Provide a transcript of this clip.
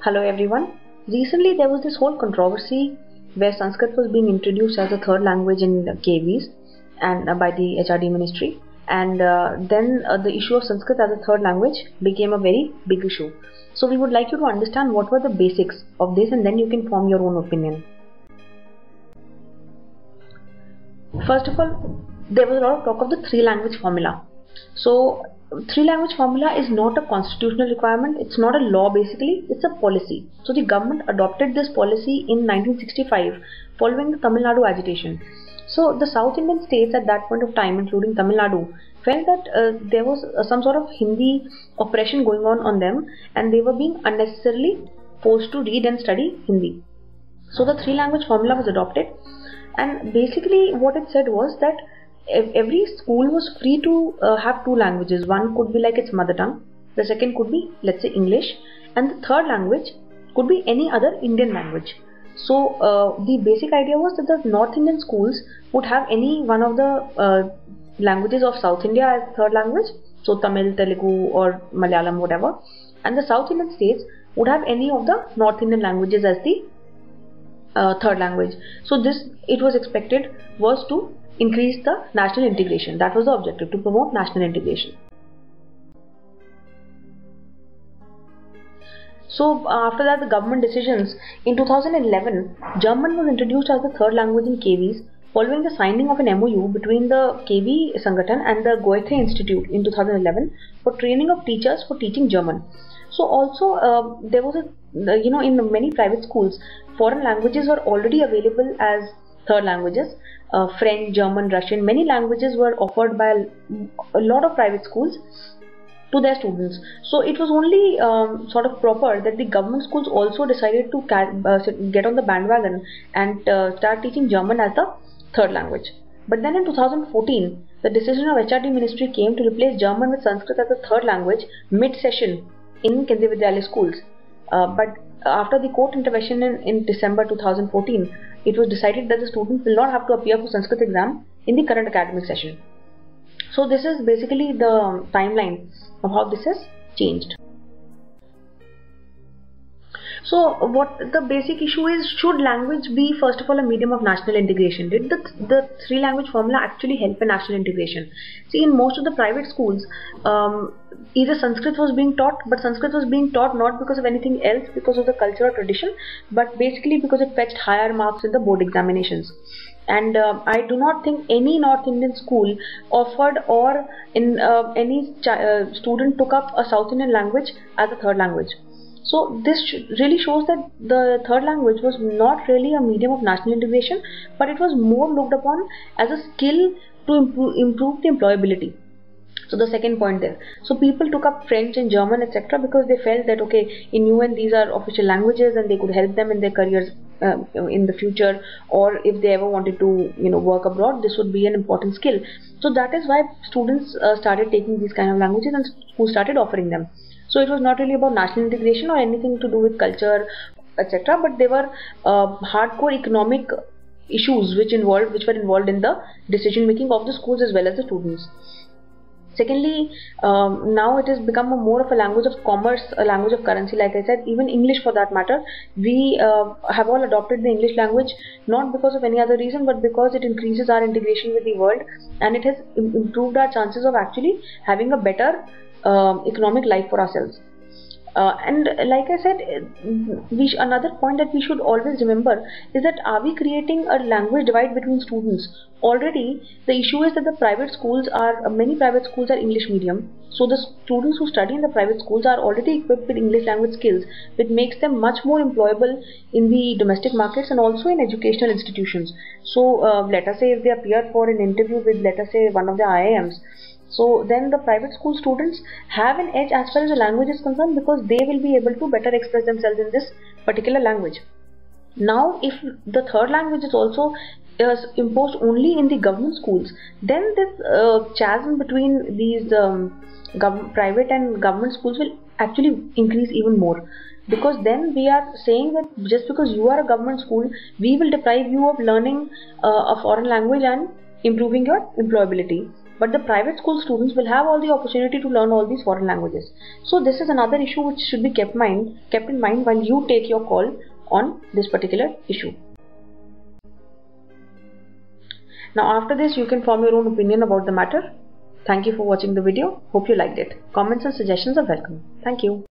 Hello everyone. Recently there was this whole controversy where Sanskrit was being introduced as a third language in KVs and by the HRD ministry, and then the issue of Sanskrit as a third language became a very big issue. So we would like you to understand what were the basics of this, and then you can form your own opinion. First of all, there was a lot of talk of the three language formula. So three language formula is not a constitutional requirement, it's not a law basically, it's a policy. So the government adopted this policy in 1965 following the Tamil Nadu agitation. So the South Indian states at that point of time, including Tamil Nadu, felt that there was some sort of Hindi oppression going on them, and they were being unnecessarily forced to read and study Hindi. So the three language formula was adopted, and basically what it said was that every school was free to have two languages. One could be like its mother tongue, the second could be, let's say, English, and the third language could be any other Indian language. So the basic idea was that the North Indian schools would have any one of the languages of South India as third language, so Tamil, Telugu or Malayalam, whatever, and the South Indian states would have any of the North Indian languages as the third language. So this, it was expected, was to increase the national integration. That was the objective, to promote national integration. So after that, the government decisions, in 2011 German was introduced as the third language in KVs following the signing of an MOU between the KV Sangathan and the Goethe Institute in 2011 for training of teachers for teaching German. So also there was a, in many private schools, foreign languages were already available as third languages. French, German, Russian, many languages were offered by a lot of private schools to their students. So it was only sort of proper that the government schools also decided to get on the bandwagon and start teaching German as the third language. But then in 2014, the decision of HRD ministry came to replace German with Sanskrit as the third language mid-session in Kendriya Vidyalaya schools. But after the court intervention in December 2014, it was decided that the students will not have to appear for Sanskrit exam in the current academic session. So this is basically the timeline of how this has changed. So what the basic issue is, should language be first of all a medium of national integration? Did the three language formula actually help in national integration? See, in most of the private schools, either Sanskrit was being taught, but Sanskrit was being taught not because of anything else, because of the culture or tradition, but basically because it fetched higher marks in the board examinations. And I do not think any North Indian school offered or any student took up a South Indian language as a third language. So this really shows that the third language was not really a medium of national integration, but it was more looked upon as a skill to improve the employability. So the second point there. So people took up French and German, etc., because they felt that okay, in UN these are official languages and they could help them in their careers in the future, or if they ever wanted to work abroad, this would be an important skill. So that is why students started taking these kind of languages and who started offering them. So it was not really about national integration or anything to do with culture, etc., but they were hardcore economic issues which were involved in the decision making of the schools as well as the students. Secondly, now it has become more of a language of commerce, a language of currency, like I said, even English for that matter. We have all adopted the English language not because of any other reason, but because it increases our integration with the world, and it has improved our chances of actually having a better economic life for ourselves. And like I said, another point that we should always remember is that, are we creating a language divide between students? Already the issue is that the private schools many private schools are English medium, so the students who study in the private schools are already equipped with English language skills, which makes them much more employable in the domestic markets and also in educational institutions. So let us say if they appear for an interview with, let us say, one of the IIMs, so then the private school students have an edge as far as the language is concerned, because they will be able to better express themselves in this particular language. Now if the third language is also imposed only in the government schools, then this chasm between these private and government schools will actually increase even more, because then we are saying that just because you are a government school, we will deprive you of learning a foreign language and improving your employability. But the private school students will have all the opportunity to learn all these foreign languages. So this is another issue which should be kept in mind while you take your call on this particular issue. Now after this you can form your own opinion about the matter. Thank you for watching the video. Hope you liked it. Comments and suggestions are welcome. Thank you.